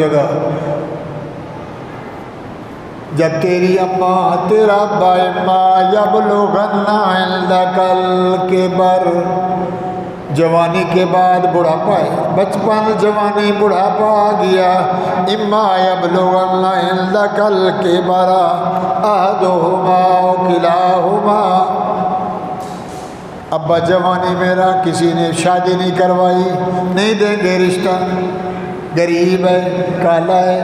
جگہ جب تیری اماں تیرا ابا اما یبلغن عندک الکبر، جوانی کے بعد بڑھاپا ہے، بچپن جوانی بڑھاپا آ گیا، اما یبلغن عندک الکبر احدہما او کلاہما، ابا جوانی میرا کسی نے شادی نہیں کروائی، نہیں دیں گے رشتہ، غریب ہے، کالا ہے،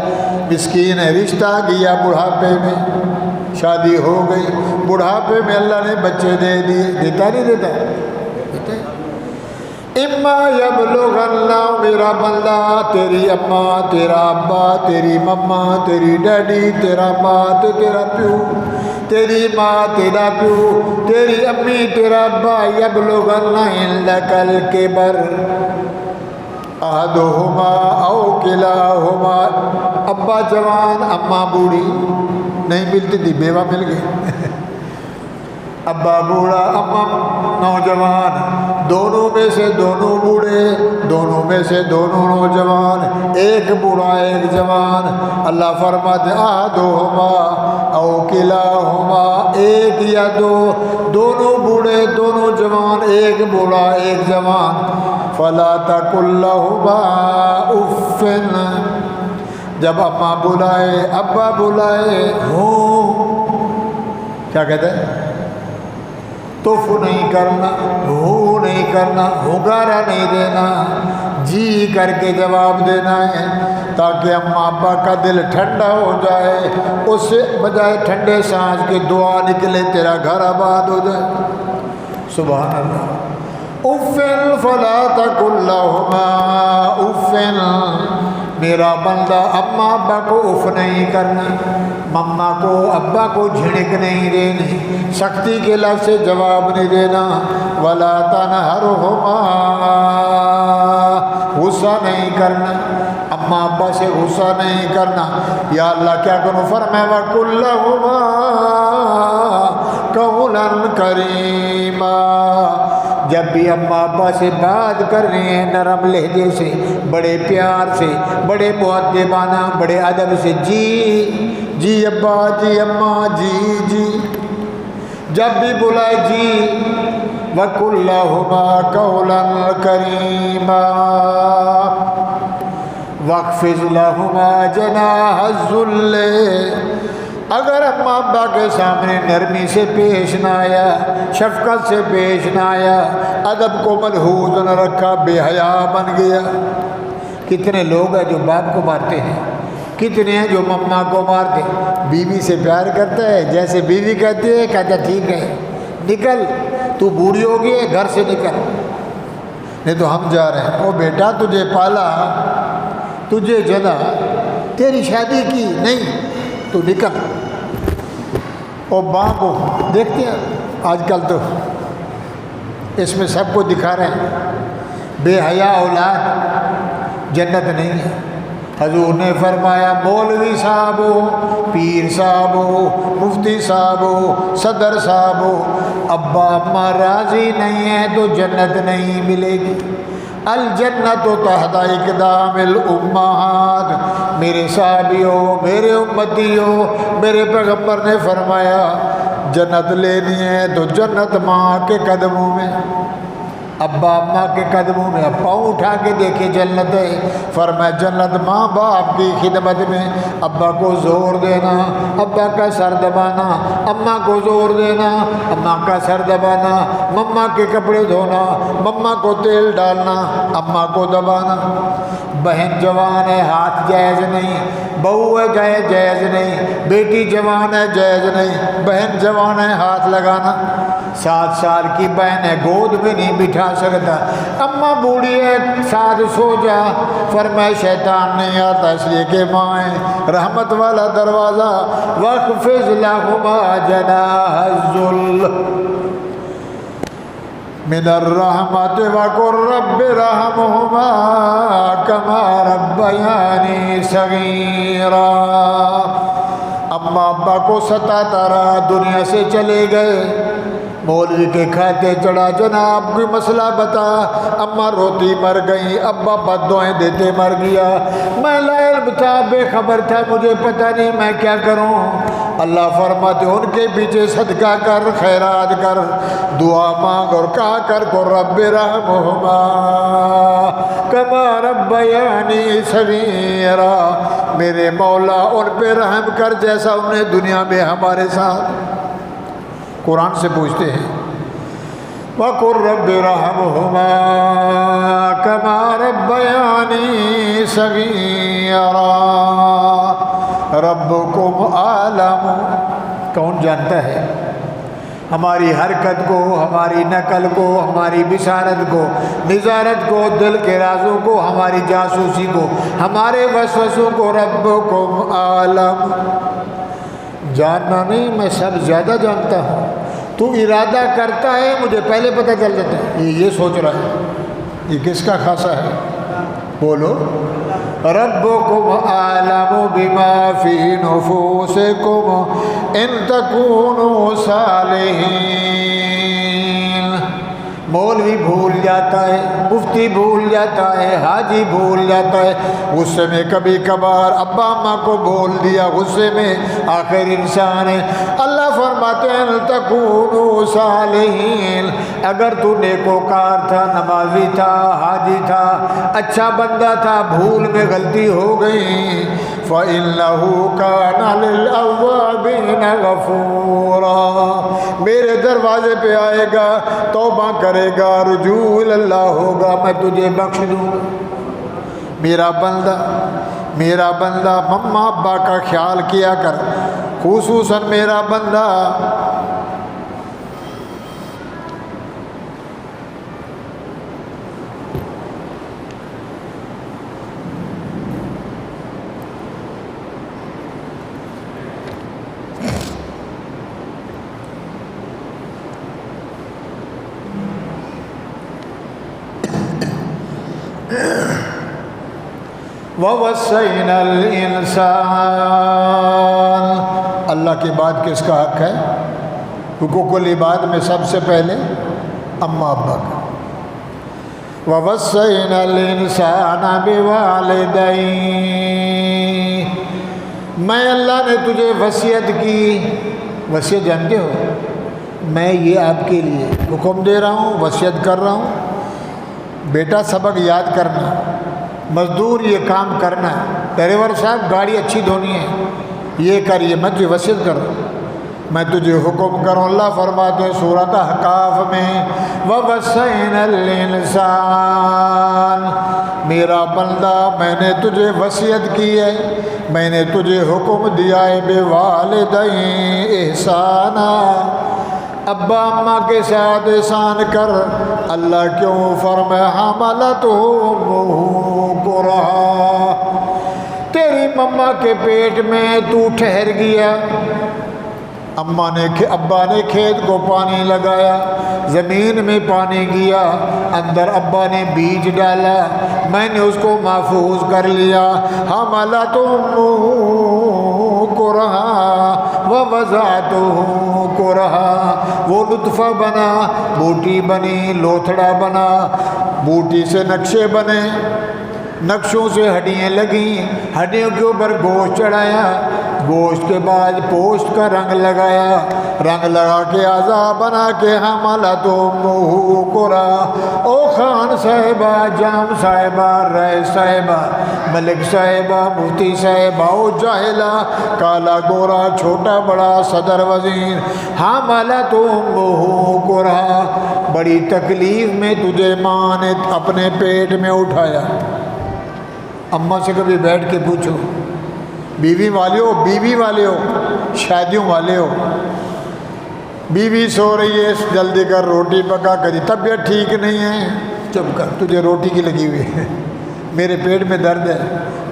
مسکین ہے، رشتہ آ گیا بڑھاپے میں، شادی ہو گئی، بڑھاپے میں اللہ نے بچے دے دیے، دیتا نہیں دیتا؟ اما یبلغن، میرا بندہ تیری اماں تیرا ابا تیری مما تیری ڈیڈی تیرا ماں تیرا پیو، تیری ماں تیرا پیو تیری امی تیرا ابا، یبلغن عندک الکبر احدہما او کلاہما، ابا جوان اماں بوڑھی، نہیں ملتی تھی بیوہ مل گئی، ابا بوڑھا اماں نوجوان، دونوں میں سے دونوں بوڑھے، دونوں میں سے دونوں نوجوان، ایک بوڑھا ایک جوان، اللہ فرماتے احدہما او کلاہما، ایک یا دو، دونوں بوڑھے دونوں جوان، ایک بوڑھا ایک جوان، فلا تقل لہما اف، جب اماں بلائے ابا بلائے ہوں، کیا کہتے ہیں؟ تف نہیں کرنا، ہوں نہیں کرنا، ہنگارا نہیں دینا، جی کر کے جواب دینا ہے، تاکہ اماں ابا کا دل ٹھنڈا ہو جائے، اس سے بجائے ٹھنڈے سانس کے دعا نکلے تیرا گھر آباد ہو جائے، سبحان اللہ۔ افن فلا تقل لہما افن، میرا بندہ اماں ابا کو اف نہیں کرنا، مما کو ابا کو جھڑک نہیں دینی، سختی کے لفظ سے جواب نہیں دینا، ولا تنہرہما، غصہ نہیں کرنا، اماں ابا سے غصہ نہیں کرنا، یا اللہ کیا کروں؟ فرمایا وقل لہما قولا کریما، جب بھی اماں ابا سے بات کر رہے ہیں نرم لہجے سے، بڑے پیار سے، بڑے مؤدبانہ، بڑے ادب سے، جی جی ابا جی اماں جی جی، جب بھی بلائے جی، وَقُلْ لَهُمَا قَوْلًا كَرِيمًا وَاخْفِضْ لَهُمَا جَنَاحَ الذُّلِّ، اگر اماں ابا کے سامنے نرمی سے پیش نہ آیا، شفقت سے پیش نہ آیا، ادب کو ملحوظ نہ رکھا، بے حیا بن گیا۔ کتنے لوگ ہیں جو باپ کو مارتے ہیں، کتنے ہیں جو مما کو مارتے، بیوی سے پیار کرتا ہے، جیسے بیوی کہتی ہے کہتا ٹھیک ہے نکل، تو بوڑھی ہوگی ہے گھر سے نکل، نہیں تو ہم جا رہے ہیں۔ او بیٹا تجھے پالا، تجھے جنا، تیری شادی کی نہیں، تو نکل۔ اور ماں کو دیکھتے ہیں آج کل تو اس میں سب کو دکھا رہے ہیں، بے حیا اولاد جنت نہیں ہے۔ حضور نے فرمایا مولوی صاحب ہو، پیر صاحب ہو، مفتی صاحب ہو، صدر صاحب ہو، ابا اماں راضی نہیں ہے تو جنت نہیں ملے گی۔ الجنت تحت اقدام الامہات، میرے صحابیوں، میرے امتیوں، میرے پیغمبر نے فرمایا جنت لینی ہے تو جنت ماں کے قدموں میں، ابا اماں کے قدموں میں۔ اب پاؤں اٹھا کے دیکھے جنت ہے، فرمایا جنت ماں باپ کی خدمت میں، ابا کو زور دینا، ابا کا سر دبانا، اماں کو زور دینا، اماں کا سر دبانا، مما کے کپڑے دھونا، مما کو تیل ڈالنا، اماں کو دبانا۔ بہن جوان ہے ہاتھ جائز نہیں، بہو ہے جائز نہیں، بیٹی جوان ہے جائز نہیں، بہن جوان ہے ہاتھ لگانا۔ 7 سال کی بہن ہے گود میں نہیں بٹھا سکتا، اماں بوڑھی ہے ساتھ سو جا، فرمائے شیطان نہیں آتا اس لیے کہ ماں ہے رحمت والا دروازہ۔ وَاخْفِضْ لَهُمَا جَنَاحَ الذُّلِّ مِنَ الرَّحْمَةِ وَقُلْ رَبِّ ارْحَمْهُمَا كَمَا رَبَّيَانِي صَغِيرًا۔ اماں ابا کو ستاتا رہا، دنیا سے چلے گئے، مولوی کے کھاتے چڑھا، جناب کوئی مسئلہ بتا، اماں روتی مر گئی، ابا بد دعائیں دیتے مر گیا، میں لا علم تھا، بے خبر تھا، مجھے پتہ نہیں میں کیا کروں۔ اللہ فرماتے ان کے پیچھے صدقہ کر، خیرات کر، دعا مانگ اور کہا کر کو رب رحمہما کما ربیانی صغیرا، میرے مولا ان پہ رحم کر جیسا انہوں نے دنیا میں ہمارے ساتھ۔ قرآن سے پوچھتے ہیں وَقُلْ رَبِّ رَحْمُهُمَا كَمَا رَبَّيَانِي صَغِيرًا، رَبُّكُمْ أَعْلَمُ، کون جانتا ہے ہماری حرکت کو، ہماری نقل کو، ہماری بشارت کو، نظارت کو، دل کے رازوں کو، ہماری جاسوسی کو، ہمارے وسوسوں کو۔ ربکم عالم، جاننا نہیں، میں سب زیادہ جانتا ہوں، تو ارادہ کرتا ہے مجھے پہلے پتہ چل جاتا ہے۔ یہ سوچ رہا ہے، یہ کس کا خاصا ہے؟ بولو ربکم اعلم بما فی نفوسکم ان تکونوا صالحین۔ مولوی بھول جاتا ہے، مفتی بھول جاتا ہے، حاجی بھول جاتا ہے، غصے میں کبھی کبھار ابا اماں کو بول دیا، غصے میں، آخر انسان ہے۔ اللہ فرماتے ہیں تکونوا صالحین، اگر تو نیکوکار تھا، نمازی تھا، حاجی تھا، اچھا بندہ تھا، بھول میں غلطی ہو گئی، فَإِنَّهُ كَانَ لِلْأَوَّابِينَ غَفُورًا، میرے دروازے پہ آئے گا، توبہ کرے گا، رجوع اللہ ہوگا، میں تجھے بخش دوں گا۔ میرا بندہ مما ابا کا خیال کیا کر، خصوصاً میرا بندہ وَوَصَّيْنَا الْإِنسَانَ، اللہ کے بعد کس کا حق ہے؟ حقوق العباد میں سب سے پہلے اماں ابا کا۔ وَوَصَّيْنَا الْإِنسَانَ بِوَالِدَيْهِ، میں اللہ نے تجھے وصیت کی، وصیت جانتے ہو، میں یہ آپ کے لیے حکم دے رہا ہوں، وصیت کر رہا ہوں، بیٹا سبق یاد کرنا، مزدور یہ کام کرنا، ڈرائیور صاحب گاڑی اچھی دھونی ہے، یہ کر، یہ مت، یہ وصیت کرو، میں تجھے حکم کروں۔ اللہ فرماتے ہیں سورۃ احقاف میں وَوَصَّيْنَا الْإِنسَانَ، میرا بندہ میں نے تجھے وصیت کی ہے، میں نے تجھے حکم دیا ہے بِوَالِدَيْهِ احسانا، ابا اماں کے ساتھ احسان کر۔ اللہ کیوں فرمایا حملتہ امہ کرہا، تیری مما کے پیٹ میں تو ٹھہر گیا، ابا نے کھیت کو پانی لگایا، زمین میں پانی گیا، اندر ابا نے بیج ڈالا، میں نے اس کو محفوظ کر لیا۔ حملتہ امہ کرہا ووضعتہ کرہا، وہ لطفہ بنا، بوٹی بنی، لوتھڑا بنا، بوٹی سے نقشے بنے، نقشوں سے ہڈیاں لگیں، ہڈیوں کے اوپر گوشت چڑھایا، گوشت کے بعد پوشت کا رنگ لگایا، رنگ لگا کے اعضاء بنا کے حملتہ امہ کرہا۔ او خان صاحبہ، جام صاحبہ، رئیس صاحبہ، ملک صاحبہ، مفتی صاحبہ، او جاہلہ، کالا گورا، چھوٹا بڑا، صدر وزیر، حملتہ امہ کرہا، بڑی تکلیف میں تجھے ماں نے اپنے پیٹ میں اٹھایا۔ اماں سے کبھی بیٹھ کے پوچھو، بیوی والے ہو، شادیوں والے ہو، بیوی سو رہی ہے، جلدی کر روٹی پکا کری، طبیعت ٹھیک نہیں ہے، چپ کر، تجھے روٹی کی لگی ہوئی ہے، میرے پیٹ میں درد ہے،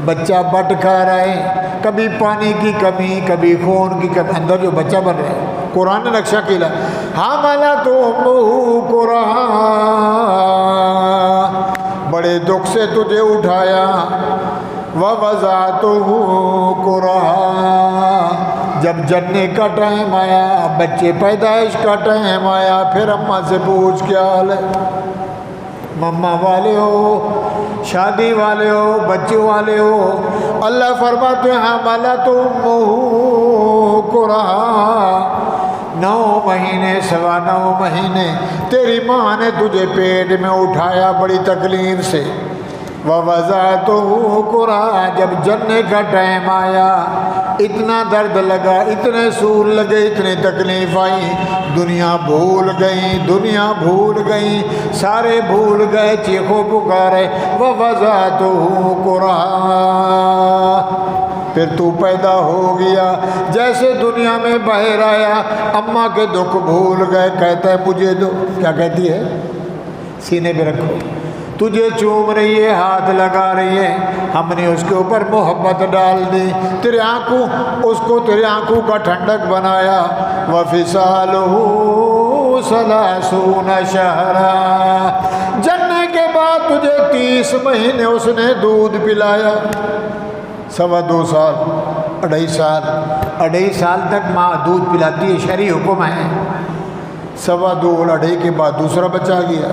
بچہ بٹ کھا رہا ہے، کبھی پانی کی کمی، کبھی خون کی کمی، اندر جو بچہ بن رہا ہے، قرآن نے نقشہ کھیلا، حملتہ امہ کرہا، بڑے دکھ سے تجھے اٹھایا، وَوَضَعْتُهُ كُرْهًا، جب جننے کا ٹائم آیا، بچے پیدائش کا ٹائم آیا، پھر اماں سے پوچھ کیا حال ہے، مما والے ہو، شادی والے ہو، بچے والے ہو؟ اللہ فرماتے ہیں حملتہ امہ کرہا، 9 مہینے 9.25 مہینے تیری ماں نے تجھے پیٹ میں اٹھایا بڑی تکلیف سے۔ وَوَضَعْتُهُ كُرْهًا، جب جننے کا ٹائم آیا، اتنا درد لگا، اتنے سور لگے، اتنی تکلیف آئی، دنیا بھول گئی، دنیا بھول گئی، سارے بھول گئے، چیخو پکارے وَوَضَعْتُهُ كُرْهًا، پھر تو پیدا ہو گیا، جیسے دنیا میں باہر آیا، اماں کے دکھ بھول گئے، کہتا ہے مجھے دو، کیا کہتی ہے؟ سینے پہ رکھو، تجھے چوم رہی ہے، ہاتھ لگا رہی ہے، ہم نے اس کے اوپر محبت ڈال دی، تیرے آنکھوں، اس کو تیرے آنکھوں کا ٹھنڈک بنایا۔ وَفِصَالُهُ 30 شَهْرًا، جننے کے بعد تجھے 30 مہینے اس نے دودھ پلایا، 2.25 سال، 2.5 سال تک ماں دودھ پلاتی ہے، شرعی حکم ہے، 2.25 کے بعد دوسرا بچہ آ گیا،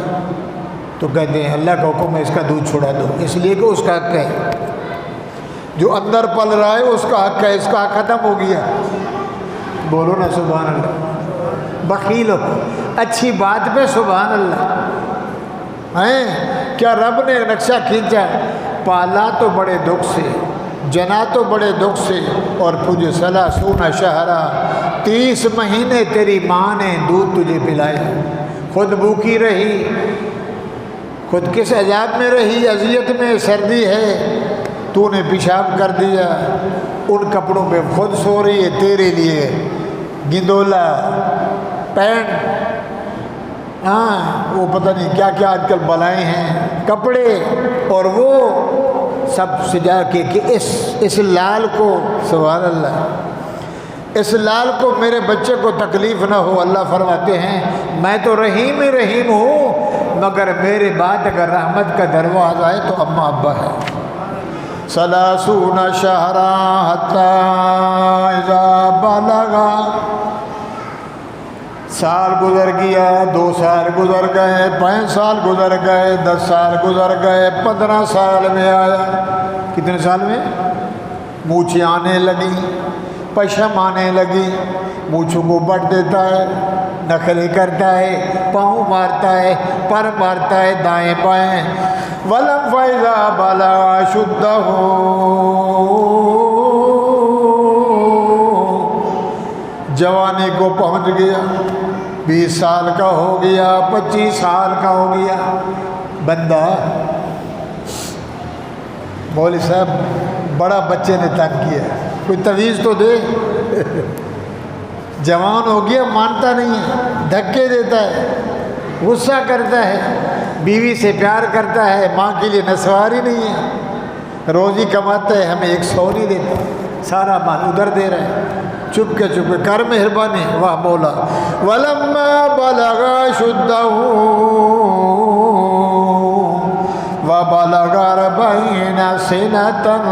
تو کہتے ہیں اللہ کا حکم ہے اس کا دودھ چھوڑا دو، اس لیے کہ اس کا حق ہے، جو اندر پل رہا ہے اس کا حق ہے، اس کا حق ختم ہو گیا۔ بولو نا سبحان اللہ، بخیل ہو، اچھی بات پہ سبحان اللہ ہیں، کیا رب نے نقشہ کھینچا، پالا تو بڑے دکھ سے، جنا تو بڑے دکھ سے، اور تجھے 30 شہرا، 30 مہینے تیری ماں نے دودھ تجھے پلایا، خود بھوکی رہی، خود کس عذاب میں رہی، اذیت میں، سردی ہے، تو نے پیشاب کر دیا، ان کپڑوں پہ خود سو رہی ہے تیرے لیے، گندولا، پینٹ، ہاں وہ پتہ نہیں کیا کیا آج کل بلائیں ہیں، کپڑے، اور وہ سب سجا کے کہ اس لال کو، سبحان اللہ، اس لال کو میرے بچے کو تکلیف نہ ہو۔ اللہ فرماتے ہیں میں تو رحیم رحیم ہوں، مگر میرے بعد اگر رحمت کا دروازہ آئے تو اماں ابا ہے۔ 30 شہرا حتی اذا بلغا، سال گزر گیا، 2 سال گزر گئے، 5 سال گزر گئے، 10 سال گزر گئے، 15 سال میں آیا، کتنے سال میں؟ مونچھیں آنے لگی، پشم آنے لگی، مونچھوں کو بٹ دیتا ہے، نخرے کرتا ہے، پاؤں مارتا ہے، پر مارتا ہے، دائیں بائیں۔ وَلَمْ فَإِذَا بَلَغَ أَشُدَّهُ، جوانی کو پہنچ گیا، 20 سال کا ہو گیا، 25 سال کا ہو گیا، بندہ مولوی صاحب بڑا بچے نے تنگ کیا، کوئی تویز تو دے، جوان ہو گیا مانتا نہیں ہے، دھکے دیتا ہے، غصہ کرتا ہے، بیوی سے پیار کرتا ہے، ماں کے لیے نسواری نہیں ہے، روزی کماتا ہے، ہمیں 100 نہیں دیتا، سارا مال ادھر دے رہے ہیں، چپ کے کر مہربانی، واہ مولا۔ وَلَمَّا بَلَغَ أَشُدَّهُ وَبَلَغَ 40 سَنَةً،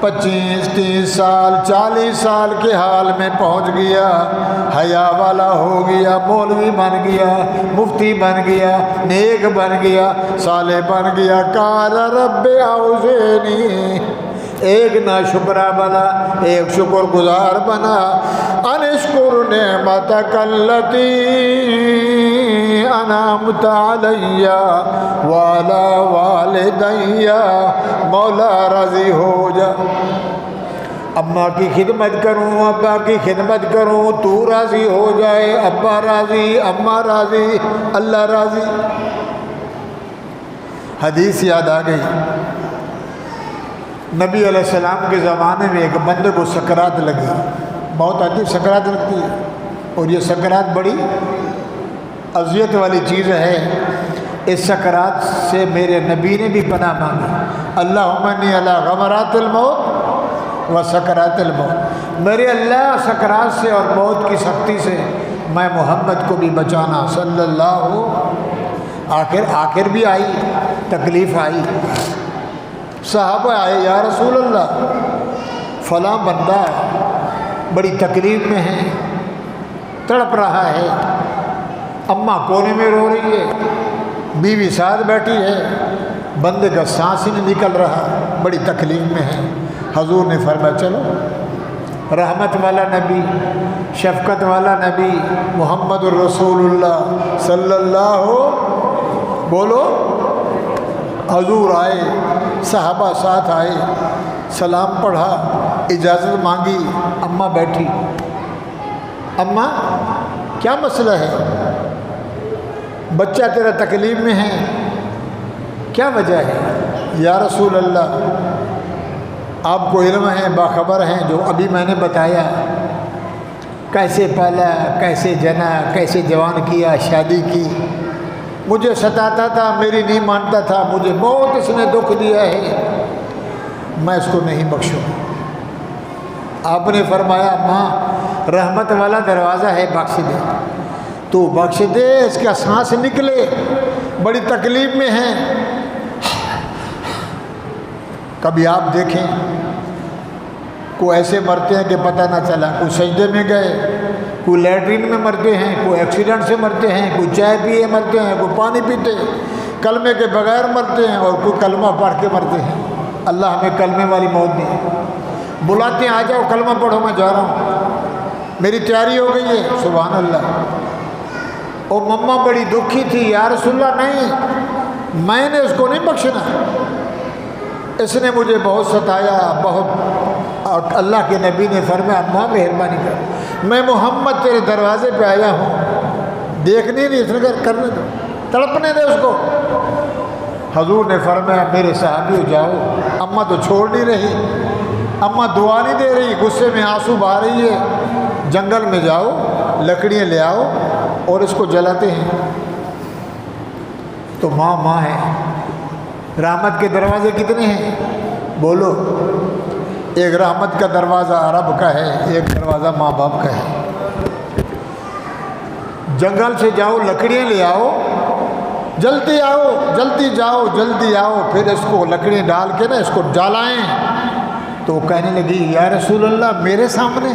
25-30 سال 40 سال کے حال میں پہنچ گیا، حیا والا ہو گیا، مولوی بن گیا، مفتی بن گیا، نیک بن گیا، صالح بن گیا، قال رب اوزعنی، ایک ناشکرہ بنا، ایک شکر گزار بنا، ان اشکر نعمتک التی انعمت علی وعلی والدی، مولا راضی ہو جا، اماں کی خدمت کروں، ابا کی خدمت کروں، تو راضی ہو جائے، ابا راضی، اماں راضی، اللہ راضی۔ حدیث یاد آ گئی، نبی علیہ السلام کے زمانے میں ایک بندے کو سکرات لگی، بہت عجیب سکرات لگتی ہے، اور یہ سکرات بڑی اذیت والی چیز ہے، اس سکرات سے میرے نبی نے بھی پناہ مانگی، اللہم انی علی غمرات الموت و سکرات الموت، میرے اللہ سکرات سے اور موت کی سختی سے میں محمد کو بھی بچانا، صلی اللہ، آخر بھی آئی، تکلیف آئی، صحابہ آئے، یا رسول اللہ فلاں بندہ بڑی تکلیف میں ہے، تڑپ رہا ہے، اماں کونے میں رو رہی ہے، بیوی ساتھ بیٹھی ہے، بندے کا سانس ہی نہیں نکل رہا، بڑی تکلیف میں ہے۔ حضور نے فرمایا چلو، رحمت والا نبی، شفقت والا نبی محمد الرسول اللہ صلی اللہ، بولو، حضور آئے، صحابہ ساتھ آئے، سلام پڑھا، اجازت مانگی، اماں بیٹھی، اماں کیا مسئلہ ہے؟ بچہ تیرا تکلیف میں ہے، کیا وجہ ہے؟ یا رسول اللہ آپ کو علم ہے، باخبر ہیں، جو ابھی میں نے بتایا، کیسے پالا، کیسے جنا، کیسے جوان کیا، شادی کی، مجھے ستاتا تھا، میری نہیں مانتا تھا، مجھے بہت اس نے دکھ دیا ہے، میں اس کو نہیں بخشوں۔ آپ نے فرمایا ماں رحمت والا دروازہ ہے، بخش دے، تو بخش دے، اس کا سانس نکلے، بڑی تکلیف میں ہے۔ کبھی آپ دیکھیں کوئی ایسے مرتے ہیں کہ پتہ نہ چلا، کوئی سجدے میں گئے، کوئی لیٹرین میں مرتے ہیں، کوئی ایکسیڈنٹ سے مرتے ہیں، کوئی چائے پیے مرتے ہیں، کوئی پانی پیتے، کلمے کے بغیر مرتے ہیں، اور کوئی کلمہ پڑھ کے مرتے ہیں۔ اللہ ہمیں کلمے والی موت دے۔ بلاتے ہیں آ جاؤ کلمہ پڑھو، میں جا رہا ہوں، میری تیاری ہو گئی ہے، سبحان اللہ۔ اور مما بڑی دکھی تھی، یا رسول اللہ نہیں، میں نے اس کو نہیں بخشنا، اس نے مجھے بہت ستایا، بہت، اور اللہ کے نبی نے فرمایا ماں مہربانی کر، میں محمد تیرے دروازے پہ آیا ہوں، دیکھنے نہیں، اس نے کہا کرنے دو، تڑپنے دے اس کو۔ حضور نے فرمایا میرے صحابی جاؤ، اماں تو چھوڑ نہیں رہی، اماں دعا نہیں دے رہی، غصے میں آنسو بہا رہی ہے، جنگل میں جاؤ، لکڑیاں لے آؤ اور اس کو جلاتے ہیں۔ تو ماں ماں ہے۔ رحمت کے دروازے کتنے ہیں؟ بولو، ایک رحمت کا دروازہ رب کا ہے، ایک دروازہ ماں باپ کا ہے۔ جنگل سے جاؤ، لکڑیاں لے آؤ، جلدی آؤ، جلدی جاؤ، جلدی آؤ، پھر اس کو لکڑیاں ڈال کے نا اس کو جلائیں۔ تو کہنے لگی یا رسول اللہ میرے سامنے،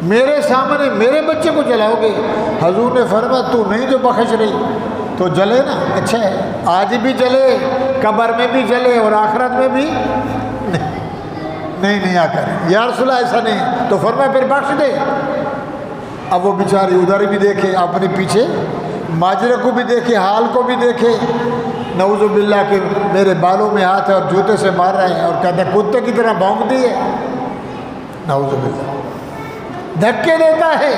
میرے سامنے میرے بچے کو جلاؤ گے؟ حضور نے فرمایا تو نہیں جو بخش رہی تو جلے نا، اچھا ہے، آج بھی جلے، قبر میں بھی جلے اور آخرت میں بھی نہیں آ کر، یا رسول اللہ ایسا نہیں، تو فرمایا پھر بخش دے۔ اب وہ بیچاری ادھر بھی دیکھے، اپنے پیچھے ماجرے کو بھی دیکھے، حال کو بھی دیکھے، نعوذ باللہ کہ میرے بالوں میں ہاتھ ہے اور جوتے سے مار رہے ہیں، اور کہتے ہیں کتے کی طرح بھونکتی ہے، نعوذ باللہ، دھکے دیتا ہے،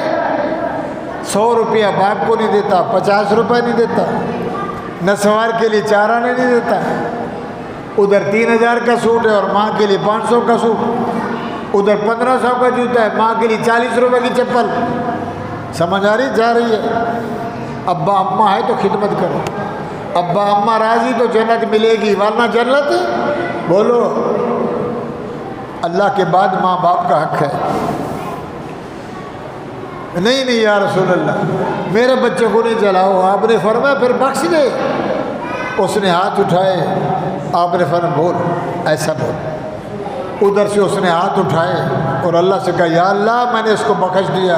100 روپیہ باپ کو نہیں دیتا، 50 روپے نہیں دیتا، نسوار کے لیے 4 آنے نہیں دیتا، ادھر 3000 کا سوٹ ہے اور ماں کے لیے 500 کا سوٹ، ادھر 1500 کا جوتا ہے، ماں کے لیے 40 روپے کی چپل، سمجھ آ رہی جا رہی ہے۔ ابا اماں ہے تو خدمت کرو، ابا اماں راضی تو جنت ملے گی، ورنہ جنت بولو اللہ کے بعد ماں باپ کا حق ہے۔ نہیں یا رسول اللہ میرے بچے کو نہیں جلاؤ، آپ نے فرمایا پھر بخش دے۔ اس نے ہاتھ اٹھائے، آپ نے فرمایا بول، ایسا بول۔ ادھر سے اس نے ہاتھ اٹھائے اور اللہ سے کہا یا اللہ میں نے اس کو بخش دیا۔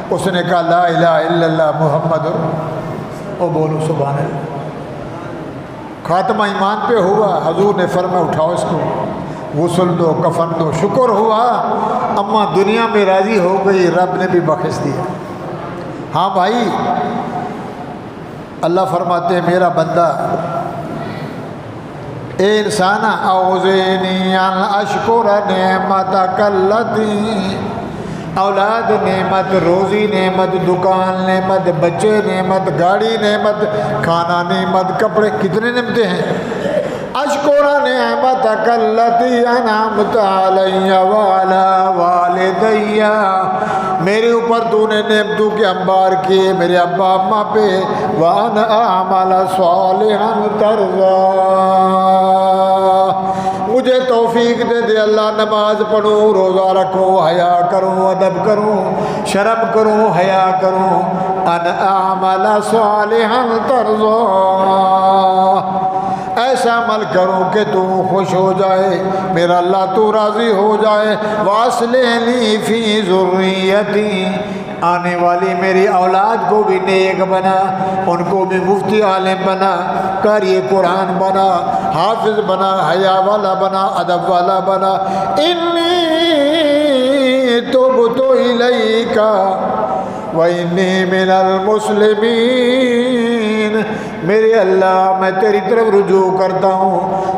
اس نے کہا لا الہ الا اللہ محمد، او بولو سبحان اللہ۔ خاتمہ ایمان پہ ہوا، حضور نے فرمایا اٹھاؤ اس کو، غسل دو، کفن دو، شکر ہوا اماں دنیا میں راضی ہو گئی، رب نے بھی بخش دیا۔ ہاں بھائی، اللہ فرماتے ہیں میرا بندہ، اے انسان اوزینی ان اشکر نعمتک التی، اولاد نعمت، روزی نعمت، دکان نعمت، بچے نعمت، گاڑی نعمت، کھانا نعمت، کپڑے، کتنے نعمتیں ہیں۔ اشکر نعمتک التی انعمت علی وعلی والدی، میرے اوپر تو نے نعمتوں کے انبار کیے میرے ابا اماں پہ، وان اعمل صالحا ترضا، مجھے توفیق دے دے اللہ، نماز پڑھوں، روزہ رکھوں، حیا کروں، ادب کروں، شرم کروں، حیا کروں، ان اعمل صالحا ترضا، ایسا عمل کروں کہ تو خوش ہو جائے، میرا اللہ تو راضی ہو جائے۔ وَأَصْلِحْ لِي فِي ذُرِّيَّتِي، آنے والی میری اولاد کو بھی نیک بنا، ان کو بھی مفتی عالم بنا، قاری قرآن بنا، حافظ بنا، حیا والا بنا، ادب والا بنا۔ انی تبت الیک وانی من المسلمین، میرے اللہ میں تیری طرف رجوع کرتا ہوں،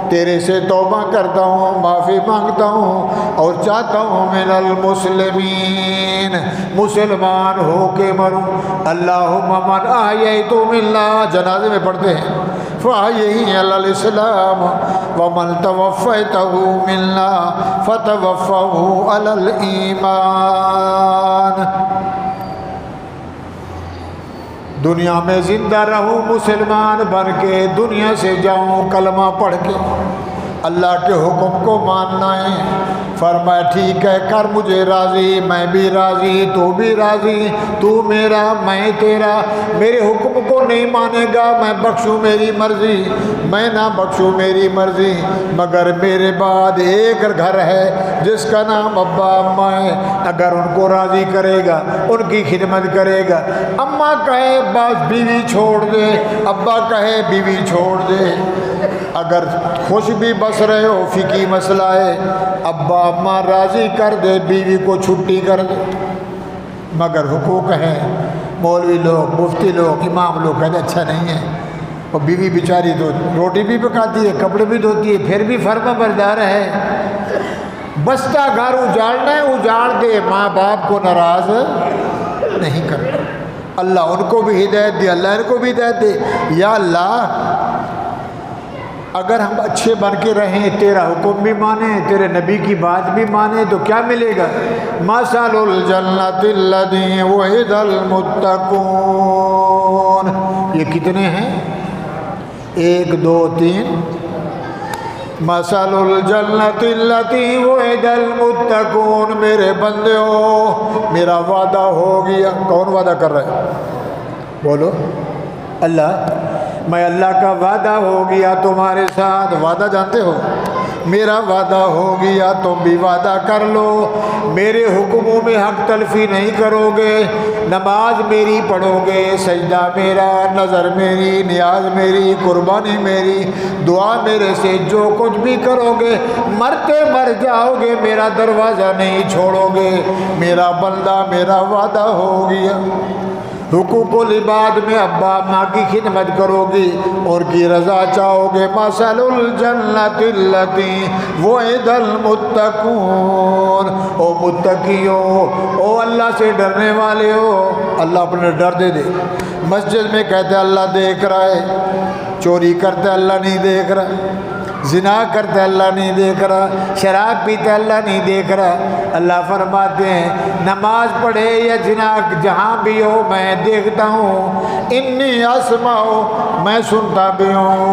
تیرے سے توبہ کرتا ہوں، معافی مانگتا ہوں اور چاہتا ہوں من المسلمین، مسلمان ہو کے مروں۔ اللہم من احییت منا، جنازے میں پڑھتے ہیں، فاحیہ علی الاسلام، ومن توفیتہ منا فتوفہ علی الایمان۔ دنیا میں زندہ رہوں مسلمان بن کے، دنیا سے جاؤں کلمہ پڑھ کے، اللہ کے حکم کو ماننا ہے۔ فرمایا ٹھیک ہے، کر مجھے راضی، میں بھی راضی، تو بھی راضی، تو میرا میں تیرا۔ میرے حکم کو نہیں مانے گا میں بخشوں میری مرضی، میں نہ بخشوں میری مرضی، مگر میرے بعد ایک گھر ہے جس کا نام ابا اماں ہے، اگر ان کو راضی کرے گا، ان کی خدمت کرے گا، اماں کہے بس بیوی چھوڑ دے، ابا کہے بیوی چھوڑ دے، اگر خوش بھی بس رہے ہو فقہی مسئلہ ہے، ابا اماں راضی کر دے بیوی کو چھٹی کر دے، مگر حقوق ہیں، مولوی لوگ، مفتی لوگ، امام لوگ کہتے اچھا نہیں ہے، اور بیوی بیچاری تو روٹی بھی پکاتی ہے، کپڑے بھی دھوتی ہے، پھر بھی فرما بردار ہے، بستہ گھر اجاڑنا ہے اجاڑ دے، ماں باپ کو ناراض نہیں کرنا۔ اللہ ان کو بھی ہدایت دے، اللہ ان کو بھی ہدایت دے۔ یا اللہ اگر ہم اچھے بن کے رہیں، تیرا حکم بھی مانیں، تیرے نبی کی بات بھی مانیں، تو کیا ملے گا؟ مثل الجنۃ الذی وعد المتقون، یہ کتنے ہیں؟ 1 2 3۔ مثل الجنۃ التی وعد المتقون، میرے بندیو میرا وعدہ ہو گیا۔ کون وعدہ کر رہا ہے؟ بولو، اللہ۔ میں اللہ کا وعدہ ہو گیا تمہارے ساتھ، وعدہ جانتے ہو؟ میرا وعدہ ہو گیا، تم بھی وعدہ کر لو، میرے حکموں میں حق تلفی نہیں کرو گے، نماز میری پڑھو گے، سجدہ میرا، نظر میری، نیاز میری، قربانی میری، دعا میرے سے جو کچھ بھی کرو گے، مرتے مر جاؤ گے میرا دروازہ نہیں چھوڑو گے، میرا بندہ میرا وعدہ ہو گیا۔ حقوق العباد میں ابا ماں کی خدمت کرو گی اور کی رضا چاہو گے۔ مثل الجنۃ التی وعد المتقون، او متقیو، او اللہ سے ڈرنے والے ہو، اللہ اپنے ڈر دے دے۔ مسجد میں کہتے اللہ دیکھ رہا ہے، چوری کرتے اللہ نہیں دیکھ رہا، زنا کرتے اللہ نہیں دیکھ رہا، شراب پیتے اللہ نہیں دیکھ رہا۔ اللہ فرماتے ہیں نماز پڑھے یا زنا جہاں بھی ہو میں دیکھتا ہوں، انی اسمع، میں سنتا بھی ہوں،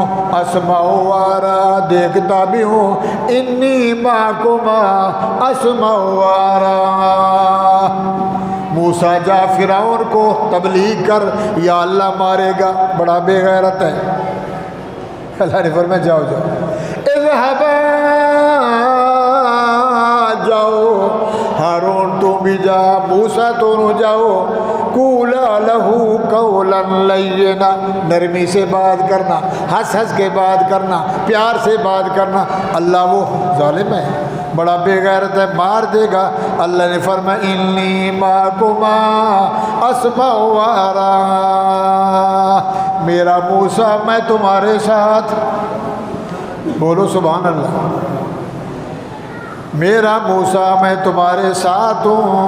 اسمع وارا، دیکھتا بھی ہوں، انی معکما اسمع وارا۔ موسیٰ جا فرعون کو تبلیغ کر، یا اللہ مارے گا، بڑا بے غیرت ہے۔ اللہ نے فرمایا جاؤ جاؤ، اذهبا، جاؤ، ہارون تم بھی جا، موسیٰ دونوں جاؤ، قولا لہ قولا لینا، نرمی سے بات کرنا، ہنس ہنس کے بات کرنا، پیار سے بات کرنا۔ اللہ وہ ظالم ہے، بڑا بے غیرت ہے، مار دے گا۔ اللہ نے فرمایا انی معکما اسمع وارا، میرا موسیٰ میں تمہارے ساتھ، بولو سبحان اللہ، میرا موسیٰ میں تمہارے ساتھ ہوں،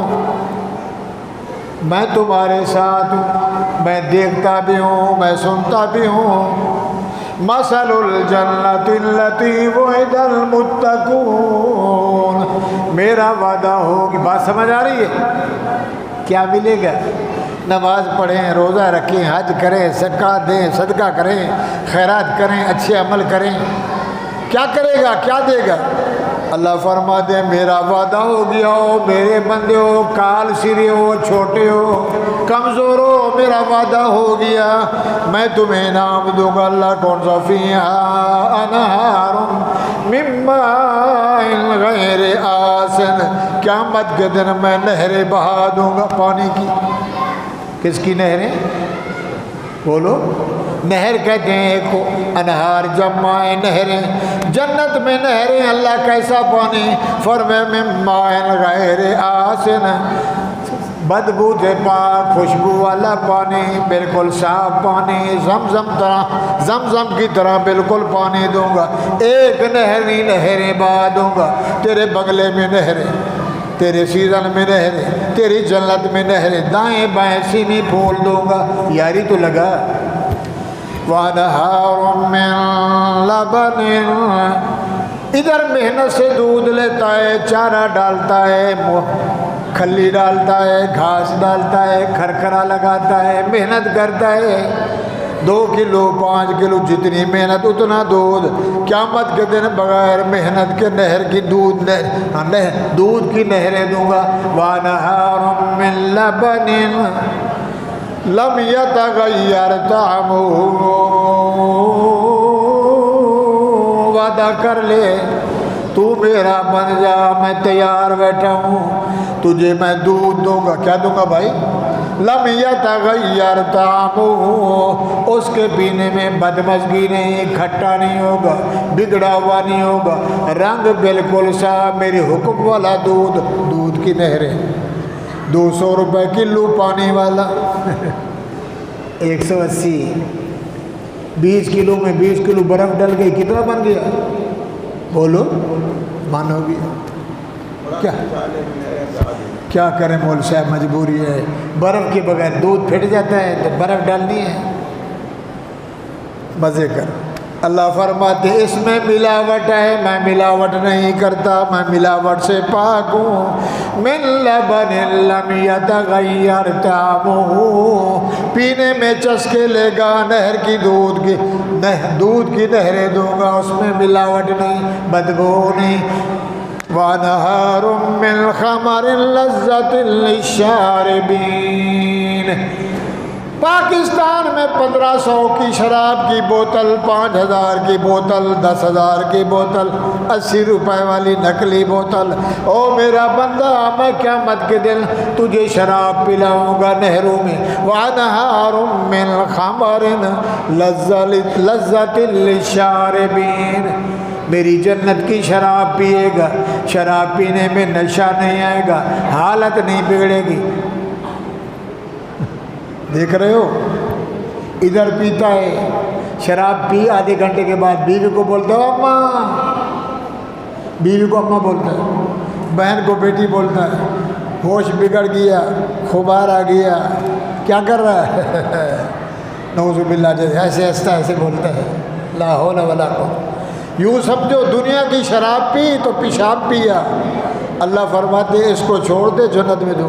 میں تمہارے ساتھ ہوں، میں دیکھتا بھی ہوں، میں سنتا بھی ہوں۔ مثل الجنۃ التی وعد المتقون، میرا وعدہ ہوگی۔ بات سمجھ آ رہی ہے؟ کیا ملے گا؟ نماز پڑھیں، روزہ رکھیں، حج کریں، زکوٰۃ دیں، صدقہ کریں، خیرات کریں، اچھے عمل کریں، کیا کرے گا؟ کیا دے گا؟ اللہ فرماتے ہیں میرا وعدہ ہو گیا ہو، میرے بندے ہو، کال سرے ہو، چھوٹے ہو، کمزور ہو، میرا وعدہ ہو گیا، میں تمہیں انعام دوں گا۔ اللہ کون سا؟ فیہا انہار من ماء غیر آسن، قیامت کے دن میں نہریں بہا دوں گا پانی کی۔ کس کی نہریں؟ بولو۔ نہر کہتے ہیں ایک کو، انہار جمع نہریں، جنت میں نہریں۔ اللہ کیسا پانی؟ فرمائے من ماء غیر آسن، بدبو سے پاک، خوشبو والا پانی، بالکل صاف پانی، زمزم کی طرح بالکل پانی دوں گا۔ ایک نہر نہیں، نہریں بہا دوں گا۔ تیرے بنگلے میں نہریں، تیرے سیزن میں نہریں، تیری جنت میں نہریں، دائیں بائیں سیمی پھول دوں گا۔ یاری تو لگا۔ وَأَنْهَارٌ مِّن لَبَنٍ، ادھر محنت سے دودھ لیتا ہے، چارہ ڈالتا ہے، کھلی ڈالتا ہے، گھاس ڈالتا ہے، کھرکھرا لگاتا ہے، محنت کرتا ہے، 2 کلو 5 کلو جتنی محنت اتنا دودھ۔ قیامت کے دن بغیر محنت کے نہر کی دودھ کی نہریں دوں گا۔ وَأَنْهَارٌ مِّن لَبَنٍ لم يتغیر طعمه، وعدہ کر لے تو میرا بن جا، میں تیار بیٹھا ہوں، تجھے میں دودھ دوں گا۔ کیا دوں گا بھائی؟ لم یتغیر طعمه، اس کے پینے میں بدمزگی نہیں، کھٹا نہیں ہوگا، بگڑا ہوا نہیں ہوگا، رنگ بالکل صاف، میری حکم والا دودھ۔ دودھ کی نہریں، 200 روپے کلو پانی والا، 180، 20 کلو میں 20 کلو برف ڈل گئی، کتنا بن گیا؟ بولو، مانو گیا کیا کریں مول صاحب، مجبوری ہے، برف کے بغیر دودھ پھٹ جاتا ہے تو برف ڈالنی ہے۔ مزے کر۔ اللہ فرماتے اس میں ملاوٹ ہے، میں ملاوٹ نہیں کرتا، میں ملاوٹ سے پاک ہوں۔ من لبن لم یتغیر طعمه، پینے میں چسکے لے گا، نہر کی دودھ کی نہریں دوں گا، اس میں ملاوٹ نہیں، بدبو نہیں۔ وَأَنْهَارٌ مِّن خَمَرٍ لَذَّةٍ لِّلشَّارِبِينَ، پاکستان میں 1500 کی شراب کی بوتل، 5000 کی بوتل، 10,000 کی بوتل، 80 روپے والی نکلی بوتل۔ او میرا بندہ، میں قیامت کے دن تجھے شراب پلاؤں گا نہروں میں۔ وَأَنْهَارٌ مِّن خَمَرٍ لَذَّةٍ لِّلشَّارِبِينَ، میری جنت کی شراب پیے گا، شراب پینے میں نشہ نہیں آئے گا، حالت نہیں بگڑے گی۔ دیکھ رہے ہو، ادھر پیتا ہے شراب پی، آدھے گھنٹے کے بعد بیوی کو بولتا ہے اماں، بیوی کو اماں بولتا ہے، بہن کو بیٹی بولتا ہے، ہوش بگڑ گیا، خبار آ گیا، کیا کر رہا ہے؟ نعوذ باللہ، جیسے ایسے ہنستا ایسے بولتا ہے، لا حول ولا قوت۔ یوں سمجھو دنیا کی شراب پی تو پیشاب پیا۔ اللہ فرماتے اس کو چھوڑ دے، جنت میں دو۔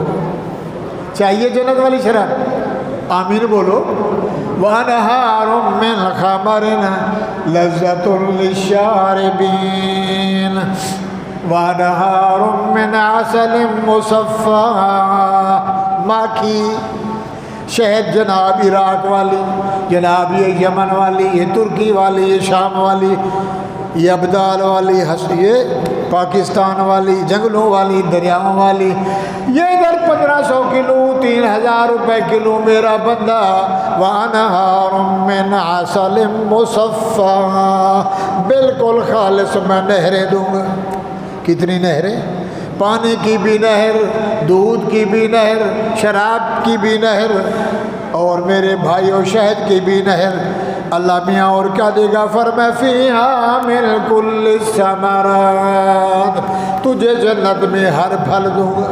چاہیے جنت والی شراب؟ آمین بولو۔ وَأَنْهَارٌ مِّن خَمَرٍ لَذَّةٌ لِّلشَّارِبِينَ وَأَنْهَارٌ مِّنْ عَسَلٍ مُّصَفًّى، ماکھی، شہد، جناب عراق والی، جناب یہ یمن والی، یہ ترکی والی، یہ شام والی، یہ ابدال والی، یہ پاکستان والی، جنگلوں والی، دریاؤں والی، یہ ادھر 1500 کلو، 3000 روپے کلو میرا بندہ۔ وَأَنْهَارٌ مِّنْ عَسَلٍ مُّصَفًّى، بالکل خالص میں نہریں دوں گا۔ کتنی نہریں؟ پانی کی بھی نہر، دودھ کی بھی نہر، شراب کی بھی نہر، اور میرے بھائیوں شہد کی بھی نہر۔ اللہ میاں اور کیا دے گا؟ فرمائے فیہا من کل الثمرات، تجھے جنت میں ہر پھل دوں گا۔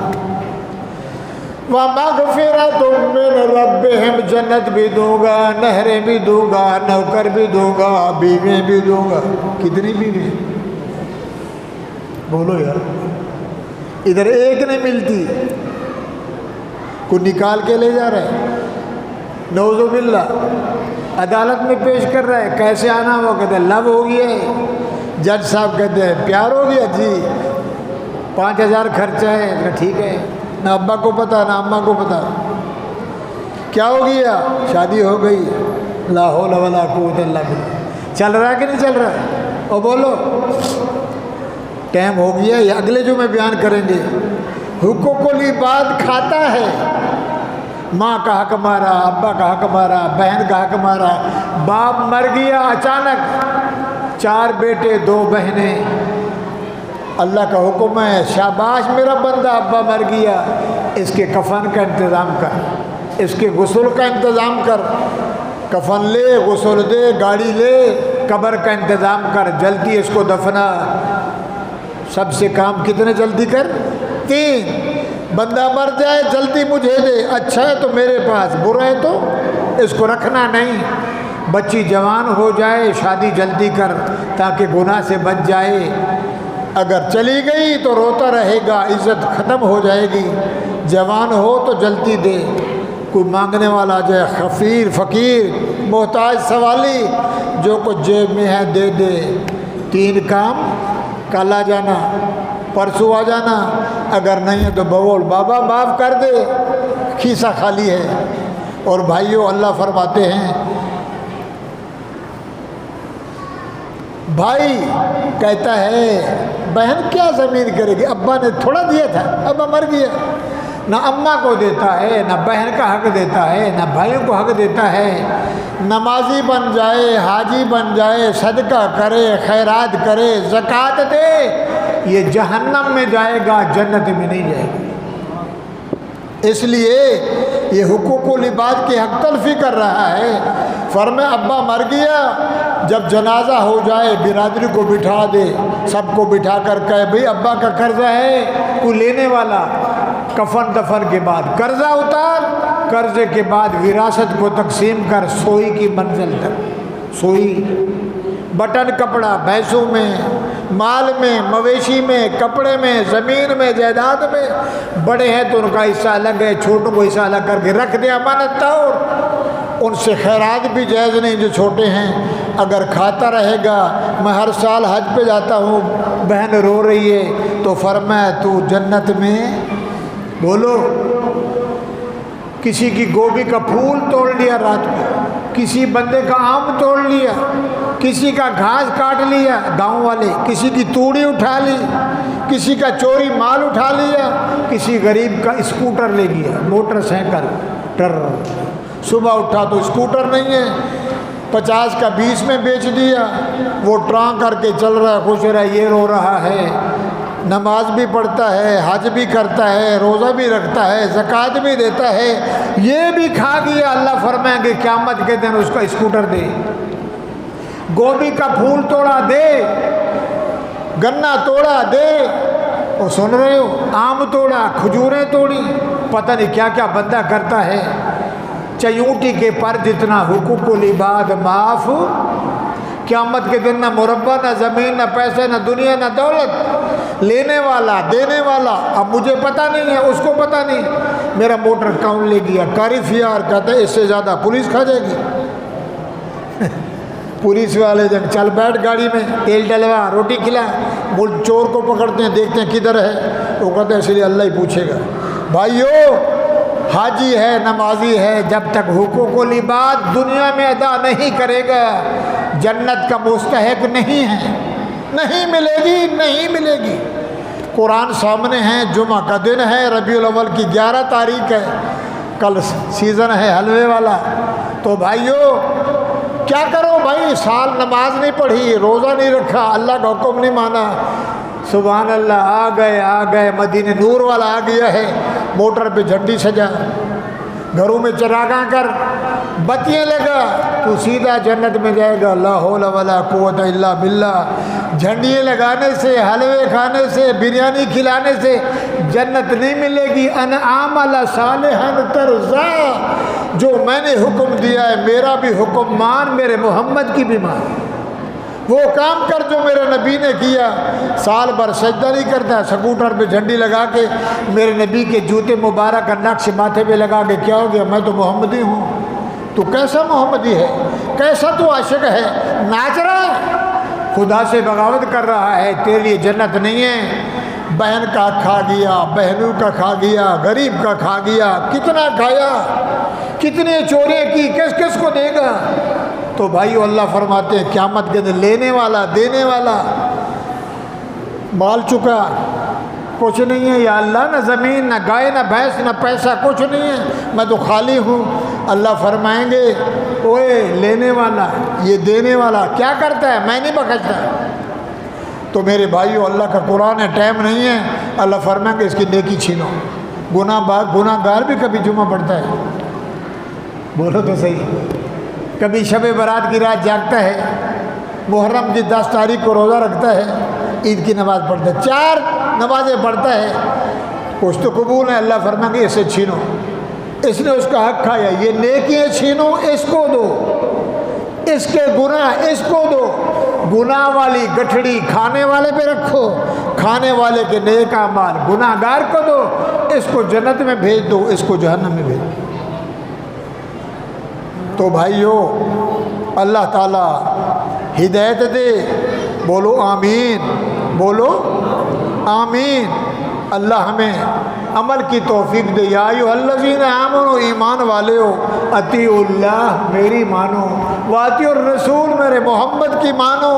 وَمَغْفِرَةٌ مِّن رَبِّهِمْ، جنت بھی دوں گا، نہریں بھی دوں گا، نوکر بھی دوں گا، بیویں بھی دوں گا۔ کتنی بیویں؟ بولو یار، ادھر ایک نہیں ملتی، کوئی نکال کے لے جا رہا ہے، نعوذ باللہ، عدالت میں پیش کر رہا ہے، کیسے آنا؟ وہ کہتے ہیں لو ہو گیا ہے، جج صاحب کہتے ہیں پیار ہو گیا، جی 5,000 خرچہ ہے، ٹھیک ہے، نہ ابا کو پتا نہ اماں کو پتا، کیا ہو گیا؟ شادی ہو گئی، لا حول ولا قوت الا باللہ۔ چل رہا ہے کہ نہیں چل رہا ہے؟ اور بولو، ٹائم ہو گیا، یہ اگلے جو میں بیان کریں گے۔ حقوق العباد کھاتا ہے، ماں کا حق مارا، ابا کا حق مارا، بہن کا حق مارا، باپ مر گیا اچانک، 4 بیٹے 2 بہنیں، اللہ کا حکم ہے شاباش میرا بندہ، ابا مر گیا، اس کے کفن کا انتظام کر، اس کے غسل کا انتظام کر، کفن لے، غسل دے، گاڑی لے، قبر کا انتظام کر، جلدی اس کو دفنا۔ سب سے کام کتنے جلدی کر؟ 3۔ بندہ مر جائے جلدی مجھے دے، اچھا ہے تو میرے پاس، برا ہے تو اس کو رکھنا نہیں۔ بچی جوان ہو جائے شادی جلدی کر تاکہ گناہ سے بچ جائے، اگر چلی گئی تو روتا رہے گا، عزت ختم ہو جائے گی۔ جوان ہو تو جلدی دے، کوئی مانگنے والا جائے، خفیر، فقیر، محتاج، سوالی، جو کچھ جیب میں ہے دے دے۔ 3 کام، کل آ جانا، پرسوں آ جانا، اگر نہیں ہے تو بول بابا معاف کر دے، کھیسا خالی ہے۔ اور بھائیو، اللہ فرماتے ہیں، بھائی کہتا ہے بہن کیا زمین کرے گی، ابا نے تھوڑا دیا تھا، ابا مر گیا، نہ اماں کو دیتا ہے، نہ بہن کا حق دیتا ہے، نہ بھائیوں کو حق دیتا ہے۔ نمازی بن جائے، حاجی بن جائے، صدقہ کرے، خیرات کرے، زکوٰۃ دے، یہ جہنم میں جائے گا، جنت میں نہیں جائے گا۔ اس لیے یہ حقوق العباد کی حق تلفی کر رہا ہے۔ فرمایا ابا مر گیا، جب جنازہ ہو جائے برادری کو بٹھا دے، سب کو بٹھا کر کہے بھئی ابا کا قرضہ ہے، کوئی لینے والا، کفن دفن کے بعد قرضہ اتار، قرضے کے بعد وراثت کو تقسیم کر، سوئی کی منزل تک، سوئی، بٹن کپڑا، بھینسوں میں، مال میں، مویشی میں، کپڑے میں، زمین میں، جائیداد میں، بڑے ہیں تو ان کا حصہ الگ ہے، چھوٹوں کو حصہ الگ کر کے رکھ دے امانت طور۔ ان سے خیرات بھی جائز نہیں جو چھوٹے ہیں، اگر کھاتا رہے گا۔ میں ہر سال حج پہ جاتا ہوں، بہن رو رہی ہے تو فرمایا تو جنت میں، بولو، کسی کی گوبھی کا پھول توڑ لیا رات میں، کسی بندے کا آم توڑ لیا، کسی کا گھاس کاٹ لیا گاؤں والے، کسی کی توڑی اٹھا لی، کسی کا چوری مال اٹھا لیا، کسی غریب کا اسکوٹر لے گیا، موٹر سائیکل، ٹر، صبح اٹھا تو اسکوٹر نہیں ہے، 50 کا 20 میں بیچ دیا، وہ ٹراں کر کے چل رہا ہے، خوش رہا، یہ رو رہا ہے۔ نماز بھی پڑھتا ہے، حج بھی کرتا ہے، روزہ بھی رکھتا ہے، زکوٰۃ بھی دیتا ہے، یہ بھی کھا گیا، اللہ فرمائیں گے قیامت کے دن اس کا اسکوٹر دے۔ گوبھی کا پھول توڑا دے، گنا توڑا دے، وہ سن رہے ہو، آم توڑا، کھجوریں توڑی، پتہ نہیں کیا کیا بندہ کرتا ہے۔ چیونٹی کے پر جتنا حقوق العباد معاف، قیامت کے دن نہ مربع، نہ زمین، نہ پیسے، نہ دنیا، نہ دولت، لینے والا، دینے والا، اب مجھے پتہ نہیں ہے، اس کو پتہ نہیں، میرا موٹر کون لے گیا، کاریفیار کہتا ہے اس سے زیادہ پولیس کھا جائے گی۔ پولیس والے جب چل بیٹھ گاڑی میں، تیل ڈلوا، روٹی کھلا، وہ چور کو پکڑتے ہیں، دیکھتے ہیں کدھر ہے، وہ کہتے ہیں اس لیے اللہ ہی پوچھے گا۔ بھائیو، حاجی ہے، نمازی ہے، جب تک حقوق العباد دنیا میں ادا نہیں کرے گا، جنت کا مستحق نہیں ہے، نہیں ملے گی، نہیں ملے گی۔ قرآن سامنے ہے، جمعہ کا دن ہے، ربیع الاول کی 11 تاریخ ہے، کل سیزن ہے حلوے والا۔ تو بھائیو کیا کرو بھائی، سال نماز نہیں پڑھی، روزہ نہیں رکھا، اللہ کا حکم نہیں مانا، سبحان اللہ، آ گئے مدینے نور والا آ گیا ہے، موٹر پہ جھنڈی سجا، گھروں میں چراغاں کر، بتیاں لگا، تو سیدھا جنت میں جائے گا، لا حول ولا قوت الا باللہ۔ جھنڈیاں لگانے سے، حلوے کھانے سے، بریانی کھلانے سے جنت نہیں ملے گی۔ ان عمل صالحا ترضا، جو میں نے حکم دیا ہے، میرا بھی حکم مان، میرے محمد کی بھی مان، وہ کام کر جو میرے نبی نے کیا۔ سال بھر سجدہ نہیں کرتا، سکوٹر پہ جھنڈی لگا کے میرے نبی کے جوتے مبارک کا نقش ماتھے پہ لگا کے، کیا ہو گیا، میں تو محمدی ہوں۔ تو کیسا محمدی ہے، کیسا تو عاشق ہے، ناچ رہا ہے، خدا سے بغاوت کر رہا ہے، تیرے لیے جنت نہیں ہے۔ بہن کا کھا گیا، بہنوں کا کھا گیا، غریب کا کھا گیا، کتنا کھایا، کتنے چوریاں کی، کس کس کو دے گا؟ تو بھائیو اللہ فرماتے ہیں قیامت کے دن لینے والا دینے والا مال چکا کچھ نہیں ہے یا اللہ، نہ زمین نہ گائے نہ بھینس نہ پیسہ، کچھ نہیں ہے، میں تو خالی ہوں۔ اللہ فرمائیں گے اوے لینے والا، یہ دینے والا کیا کرتا ہے؟ میں نہیں بخشتا۔ تو میرے بھائیو اللہ کا قرآن ہے، ٹائم نہیں ہے، اللہ فرمائیں گے اس کی نیکی چھینو۔ گناہ گار بھی کبھی جمعہ پڑھتا ہے، بولو تو صحیح، کبھی شب برات کی رات جاگتا ہے، محرم کی 10 تاریخ کو روزہ رکھتا ہے، عید کی نماز پڑھتا ہے، 4 نمازیں پڑھتا ہے، کچھ تو قبول ہے۔ اللہ فرمائیں گے اسے چھینو، اس نے اس کا حق کھایا، یہ نیکیاں چھینو، اس کو دو، اس کے گناہ اس کو دو۔ گناہ والی گٹھڑی کھانے والے پہ رکھو، کھانے والے کے نیک اعمال گناہ گار کو دو، اس کو جنت میں بھیج دو، اس کو جہنم میں بھیج دو۔ تو بھائیو اللہ تعالی ہدایت دے، بولو آمین، بولو آمین۔ اللہ ہمیں عمل کی توفیق دے۔ یا ایھا الذین آمنوا، ایمان والے ہو، اطیعوا اللہ، میری مانو، واطیعوا الرسول، میرے محمد کی مانو،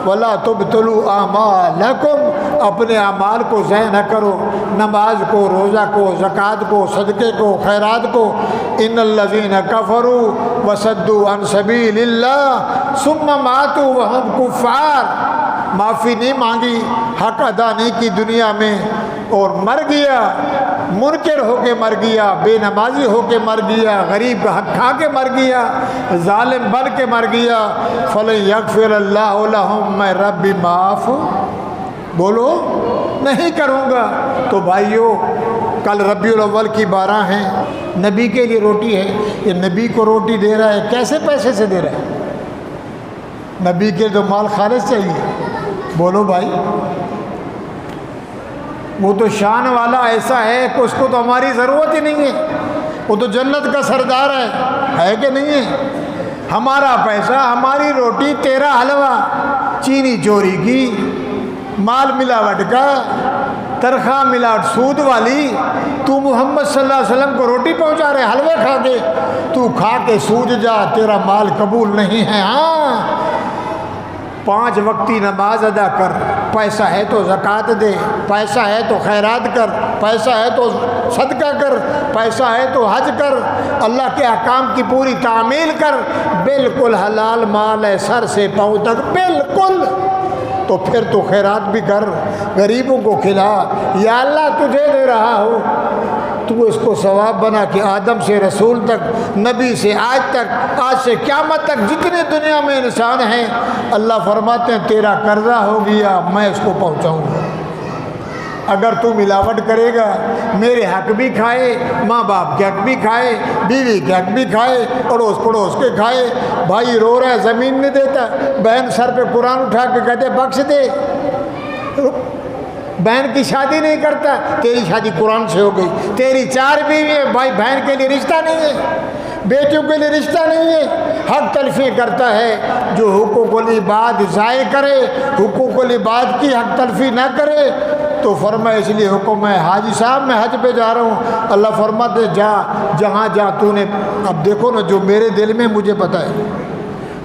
ولا تبطلوا اعمالکم، اپنے اعمال کو ضائع نہ کرو، نماز کو، روزہ کو، زکوٰۃ کو، صدقے کو، خیرات کو۔ ان الذین کفروا وصدوا عن سبیل اللہ ثم ماتوا وهم کفار، معافی نہیں مانگی، حق ادا نہیں کی دنیا میں، اور مر گیا، منکر ہو کے مر گیا، بے نمازی ہو کے مر گیا، غریب کا حق کھا کے مر گیا، ظالم بن کے مر گیا، فَلَن يَغْفِرَ اللَّهُ لَهُم، میں رب بھی معاف بولو نہیں کروں گا۔ تو بھائیو کل ربیع الاول کی 12 ہیں، نبی کے لیے روٹی ہے، یہ نبی کو روٹی دے رہا ہے، کیسے پیسے سے دے رہا ہے؟ نبی کے تو مال خالص چاہیے، بولو بھائی، وہ تو شان والا ایسا ہے کہ اس کو تو ہماری ضرورت ہی نہیں ہے، وہ تو جنت کا سردار ہے کہ نہیں ہے؟ ہمارا پیسہ، ہماری روٹی، تیرا حلوہ چینی چوری کی، مال ملاوٹ کا، تنخواہ ملاوٹ سود والی، تو محمد صلی اللہ علیہ وسلم کو روٹی پہنچا رہے حلوے کھا کے، تو کھا کے سود جا، تیرا مال قبول نہیں ہے۔ ہاں 5 وقتی نماز ادا کر، پیسہ ہے تو زکوٰۃ دے، پیسہ ہے تو خیرات کر، پیسہ ہے تو صدقہ کر، پیسہ ہے تو حج کر، اللہ کے احکام کی پوری تعمیل کر، بالکل حلال مال ہے سر سے پاؤں تک، بالکل۔ تو پھر تو خیرات بھی کر، غریبوں کو کھلا، یا اللہ تجھے دے رہا ہو، تو اس کو ثواب بنا کہ آدم سے رسول تک، نبی سے آج تک، آج سے قیامت تک جتنے دنیا میں انسان ہیں، اللہ فرماتے ہیں تیرا قرضہ ہو گیا، میں اس کو پہنچاؤں گا۔ اگر تو ملاوٹ کرے گا، میرے حق بھی کھائے، ماں باپ کے حق بھی کھائے، بیوی کے حق بھی کھائے، اڑوس پڑوس کے کھائے، بھائی رو رہا ہے زمین نہیں دیتا، بہن سر پہ قرآن اٹھا کے کہتے بخش دے، بہن کی شادی نہیں کرتا، تیری شادی قرآن سے ہو گئی، تیری 4 بیوی ہے، بھائی بہن کے لیے رشتہ نہیں ہے، بیٹیوں کے لیے رشتہ نہیں ہے، حق تلفی کرتا ہے، جو حقوق العباد ضائع کرے، حقوق العباد کی حق تلفی نہ کرے، تو فرمایا اس لیے حکم ہے، حاجی صاحب میں حج پہ جا رہا ہوں، اللہ فرماتے جا، جہاں جا تو نے، اب دیکھو نا جو میرے دل میں مجھے پتہ ہے،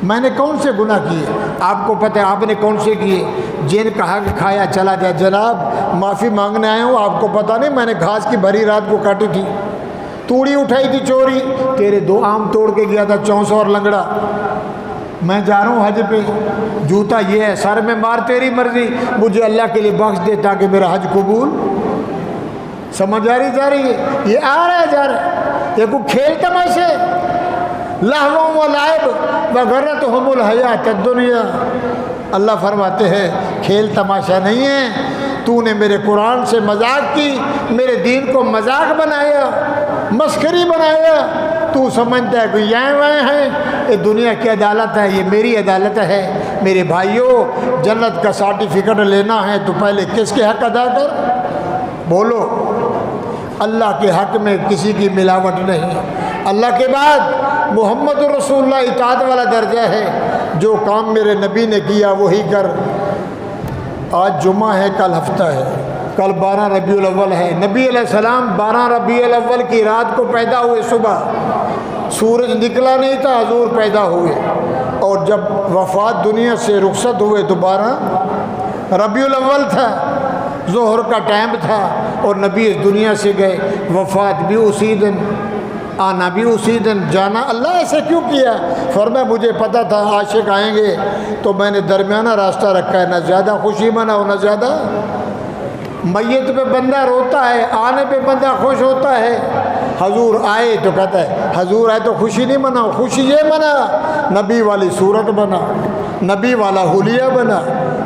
میں نے کون سے گناہ کیے، آپ کو پتہ ہے آپ نے کون سے کیے، جن کا حق کھایا چلا جائے، جناب معافی مانگنے آئے ہوں، آپ کو پتہ نہیں میں نے گھاس کی بھری رات کو کاٹی تھی، توڑی اٹھائی تھی چوری، تیرے 2 آم توڑ کے گیا تھا 400 اور لنگڑا، میں جا رہا ہوں حج پہ، جوتا یہ ہے، سر میں مار تیری مرضی، مجھے اللہ کے لیے بخش دے تاکہ میرا حج قبول۔ سمجھ آ رہی جا رہی ہے؟ یہ آ رہا ہے جا رہا ہے، یہ کوئی کھیل تماشے، لہو و لعب وغرتہم الحیات الدنیا، اللہ فرماتے ہیں کھیل تماشا نہیں ہے، تو نے میرے قرآن سے مذاق کی، میرے دین کو مذاق بنایا، مسخری بنایا، تو سمجھتا ہے کہ یہ وہیں ہیں، یہ دنیا کی عدالت ہے، یہ میری عدالت ہے۔ میرے بھائیوں جنت کا سرٹیفکیٹ لینا ہے تو پہلے کس کے حق ادا کر، بولو، اللہ کے حق میں کسی کی ملاوٹ نہیں، اللہ کے بعد محمد رسول اللہ اطاعت والا درجہ ہے، جو کام میرے نبی نے کیا وہی کر۔ آج جمعہ ہے، کل ہفتہ ہے، کل 12 ربیع الاول ہے، نبی علیہ السلام 12 ربیع الاول کی رات کو پیدا ہوئے، صبح سورج نکلا نہیں تھا، حضور پیدا ہوئے، اور جب وفات دنیا سے رخصت ہوئے تو 12 ربیع الاول تھا، ظہر کا ٹائم تھا، اور نبی اس دنیا سے گئے، وفات بھی اسی دن، آنا بھی اسی دن، جانا۔ اللہ ایسے کیوں کیا؟ فرمایا مجھے پتہ تھا عاشق آئیں گے، تو میں نے درمیانہ راستہ رکھا ہے، نہ زیادہ خوشی مناؤ نہ زیادہ۔ میت پہ بندہ روتا ہے، آنے پہ بندہ خوش ہوتا ہے۔ حضور آئے تو کہتا ہے حضور آئے تو خوشی نہیں مناؤ، خوشی یہ منا، نبی والی صورت بنا، نبی والا حلیہ بنا،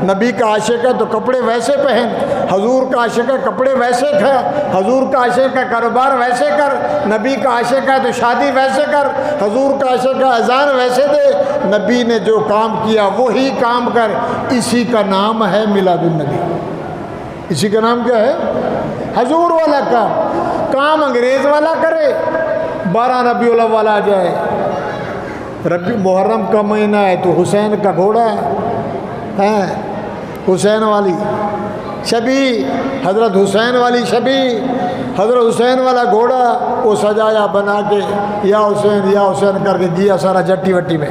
نبی کا عاشق ہے تو کپڑے ویسے پہن، حضور کا عاشق ہے کپڑے ویسے کھا، حضور کا عاشق ہے کاروبار ویسے کر، نبی کا عاشق ہے تو شادی ویسے کر، حضور کا عاشق ہے اذان ویسے دے، نبی نے جو کام کیا وہی کام کر۔ اسی کا نام ہے میلاد النبی، اسی کا نام کیا ہے؟ حضور والا کام انگریز والا کرے۔ 12 ربیع الاول آ جائے، محرم کا مہینہ ہے تو حسین کا گھوڑا ہے، حسین والی شبی، حضرت حسین والی شبی، حضرت حسین والا گھوڑا وہ سجایا بنا کے یا حسین کر کے دیا سارا جٹی وٹی میں۔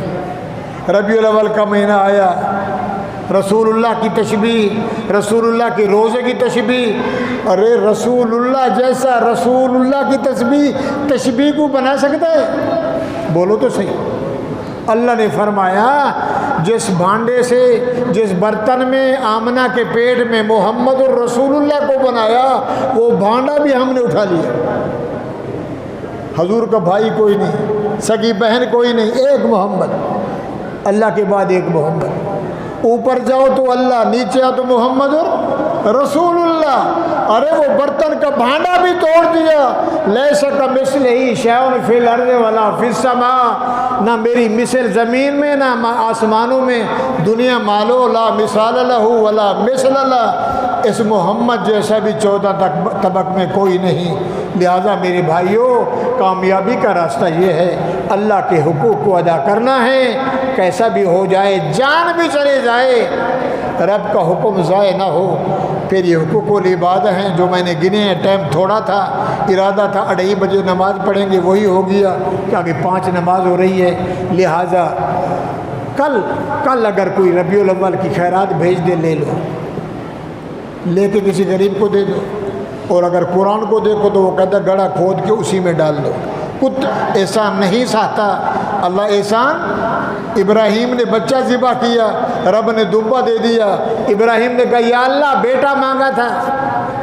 ربیع الاول کا مہینہ آیا، رسول اللہ کی تشبیہ، رسول اللہ کے روزے کی تشبیہ۔ ارے رسول اللہ جیسا رسول اللہ کی تشبیہ کو بنا سکتا ہے؟ بولو تو صحیح۔ اللہ نے فرمایا جس بھانڈے سے، جس برتن میں آمنہ کے پیٹ میں محمد الرسول اللہ کو بنایا، وہ بھانڈا بھی ہم نے اٹھا لیا۔ حضور کا بھائی کوئی نہیں، سگی بہن کوئی نہیں، ایک محمد، اللہ کے بعد ایک محمد۔ اوپر جاؤ تو اللہ، نیچے آؤ تو محمد رسول اللہ۔ ارے وہ برتن کا بھانڈا بھی توڑ دیا، لیس کمثلہ شیء فی الارض ولا فی السماء، نہ میری مثل زمین میں نہ آسمانوں میں، دنیا مالو لا مثال لہ ولا مثل لہ، اس محمد جیسا بھی 14 طبق میں کوئی نہیں۔ لہذا میرے بھائیوں، کامیابی کا راستہ یہ ہے، اللہ کے حقوق کو ادا کرنا ہے، کیسا بھی ہو جائے، جان بھی چلے جائے، رب کا حکم ضائع نہ ہو۔ پھر یہ حقوق العباد ہیں جو میں نے گنے ہیں، ٹائم تھوڑا تھا، ارادہ تھا 2:30 بجے نماز پڑھیں گے، وہی ہو گیا کہ ابھی 5 نماز ہو رہی ہے۔ لہٰذا کل اگر کوئی ربیع الاول کی خیرات بھیج دے، لے لو، لے کے کسی غریب کو دے دو، اور اگر قرآن کو دیکھو تو وہ کہتا ہے گڑھا کھود کے اسی میں ڈال دو۔ احسان نہیں سہتا اللہ احسان۔ ابراہیم نے بچہ ذبح کیا، رب نے دمبا دے دیا، ابراہیم نے کہا یا اللہ بیٹا مانگا تھا،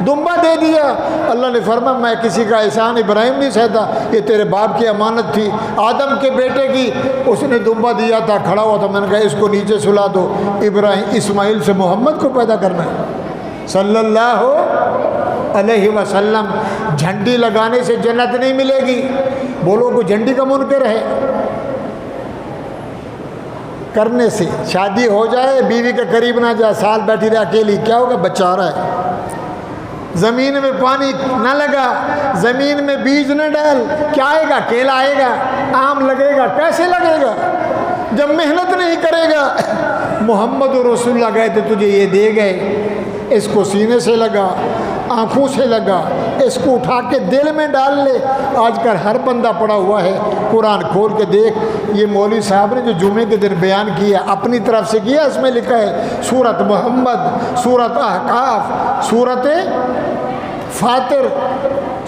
دمبا دے دیا۔ اللہ نے فرمایا میں کسی کا احسان ابراہیم نہیں سہتا، یہ تیرے باپ کی امانت تھی، آدم کے بیٹے کی، اس نے دمبا دیا تھا، کھڑا ہوا تھا، میں نے کہا اس کو نیچے سلا دو۔ ابراہیم اسماعیل سے محمد کو پیدا کرنا ہے صلی اللہ علیہ وسلم۔ جھنڈی لگانے سے جنت نہیں ملے گی، بولو کو جھنڈی کا منکر ہے، کرنے سے شادی ہو جائے، بیوی کے قریب نہ جائے، سال بیٹھی رہے اکیلی، کیا ہوگا؟ بچہ آ رہا ہے۔ زمین میں پانی نہ لگا، زمین میں بیج نہ ڈال، کیا آئے گا؟ کیلا آئے گا، آم لگے گا، کیسے لگے گا جب محنت نہیں کرے گا؟ محمد رسول اللہ گئے تھے تجھے یہ دے گئے، اس کو سینے سے لگا، آنکھوں سے لگا، اس کو اٹھا کے دل میں ڈال لے۔ آج کل ہر بندہ پڑا ہوا ہے، قرآن کھول کے دیکھ، یہ مولوی صاحب نے جو جمعے کے دن بیان کیا اپنی طرف سے کیا، اس میں لکھا ہے سورت محمد، سورت احقاف، سورت فاطر،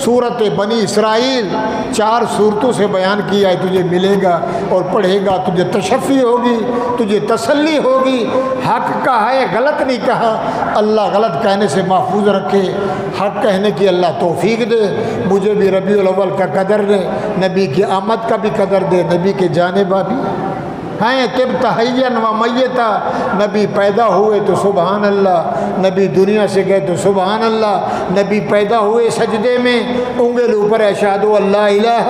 سورت بنی اسرائیل، 4 سورتوں سے بیان کیا ہے، تجھے ملے گا اور پڑھے گا، تجھے تشفی ہوگی، تجھے تسلی ہوگی۔ حق کہا ہے، غلط نہیں کہا، اللہ غلط کہنے سے محفوظ رکھے، حق کہنے کی اللہ توفیق دے۔ مجھے بھی ربیع الاول کا قدر دے، نبی کی آمد کا بھی قدر دے، نبی کے جانب بھی ہیں طب حیّن و میتا، نبی پیدا ہوئے تو سبحان اللہ، نبی دنیا سے گئے تو سبحان اللہ، نبی پیدا ہوئے سجدے میں، انگل اوپر اشہد اللہ الہ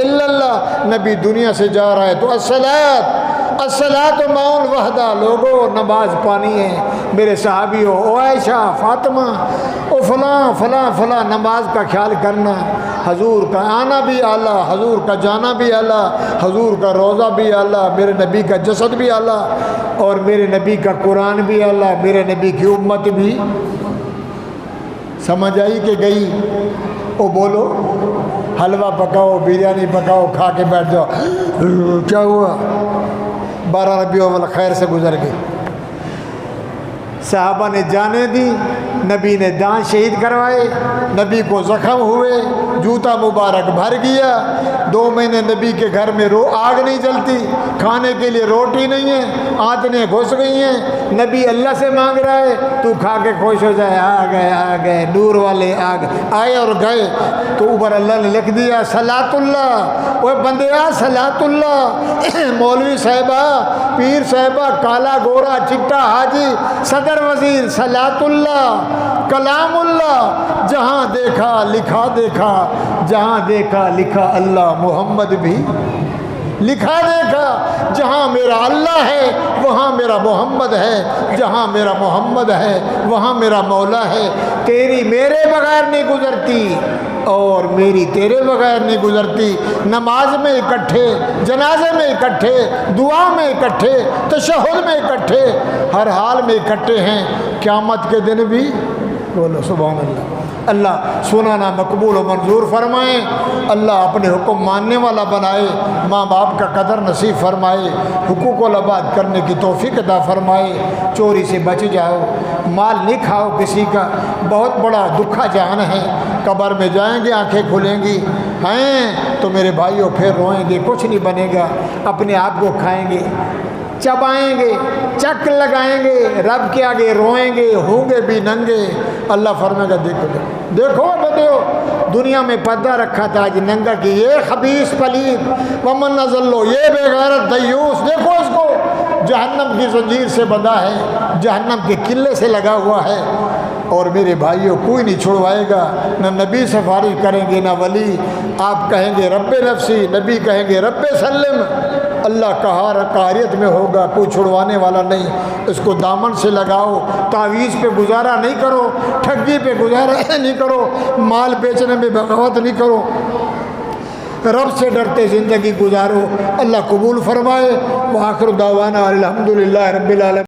الا اللہ، نبی دنیا سے جا رہا ہے تو الصلاۃ معون وحدہ، لوگو نماز پانی ہے میرے صحابیوں، او عائشہ، فاطمہ، او فلاں فلاں فلاں، نماز کا خیال کرنا۔ حضور کا آنا بھی اعلیٰ، حضور کا جانا بھی اعلیٰ، حضور کا روضہ بھی اعلیٰ، میرے نبی کا جسد بھی اعلیٰ، اور میرے نبی کا قرآن بھی اعلیٰ، میرے نبی کی امت بھی سمجھ آئی کہ گئی؟ او بولو، حلوہ پکاؤ، بریانی پکاؤ، کھا کے بیٹھ جاؤ۔ کیا ہوا؟ 12 ربیع الاول خیر سے گزر گئی۔ صحابہ نے جانیں دی، نبی نے دانت شہید کروائے، نبی کو زخم ہوئے، جوتا مبارک بھر گیا۔ 2 مہینے نبی کے گھر میں آگ نہیں جلتی، کھانے کے لیے روٹی نہیں ہے، آنتیں گھس گئی ہیں۔ نبی اللہ سے مانگ رہا ہے تو کھا کے خوش ہو جائے، آ گئے نور والے آئے اور گئے۔ تو اوپر اللہ نے لکھ دیا صلاۃ اللہ، وہ بندیا صلاۃ اللہ۔ مولوی صاحبہ، پیر صاحبہ، کالا گورا چٹا حاجی، صدر وزیر، صلاۃ اللہ، کلام اللہ، جہاں دیکھا لکھا دیکھا، جہاں دیکھا لکھا اللہ، محمد بھی لکھا دیکھا۔ جہاں میرا اللہ ہے وہاں میرا محمد ہے، جہاں میرا محمد ہے وہاں میرا مولا ہے۔ تیری میرے بغیر نہیں گزرتی اور میری تیرے بغیر نہیں گزرتی۔ نماز میں اکٹھے، جنازے میں اکٹھے، دعا میں اکٹھے، تشہد میں اکٹھے، ہر حال میں اکٹھے ہیں، قیامت کے دن بھی۔ بولو سبحان اللہ۔ اللہ سنانا مقبول و منظور فرمائے، اللہ اپنے حکم ماننے والا بنائے، ماں باپ کا قدر نصیب فرمائے، حقوق العباد کرنے کی توفیق عطا فرمائے۔ چوری سے بچ جاؤ، مال نہیں کھاؤ کسی کا، بہت بڑا دکھا جہان ہے۔ قبر میں جائیں گے آنکھیں کھلیں گی ہیں تو میرے بھائیوں پھر روئیں گے، کچھ نہیں بنے گا، اپنے آپ کو کھائیں گے، چبائیں گے، چک لگائیں گے، رب کے آگے روئیں گے، ہوں گے بھی ننگے۔ اللہ فرمائے گا دیکھو دیکھو بندو، دنیا میں پردہ رکھا تھا آج ننگا کی، یہ خبیث پلید ومن نزلو، یہ بے غیرت دیوس، دیکھو اس کو جہنم کی زنجیر سے بندھا ہے، جہنم کے قلعے سے لگا ہوا ہے۔ اور میرے بھائیوں کوئی نہیں چھڑوائے گا، نہ نبی سفارش کریں گے نہ ولی۔ آپ کہیں گے رب نفسی، نبی کہیں گے رب سلم۔ اللہ قہاریت میں ہوگا، کوئی چھڑوانے والا نہیں۔ اس کو دامن سے لگاؤ، تعویذ پہ گزارا نہیں کرو، ٹھگی پہ گزارا نہیں کرو، مال بیچنے میں بغاوت نہیں کرو، رب سے ڈرتے زندگی گزارو۔ اللہ قبول فرمائے۔ وآخر دعوانا الحمدللہ رب العالمین۔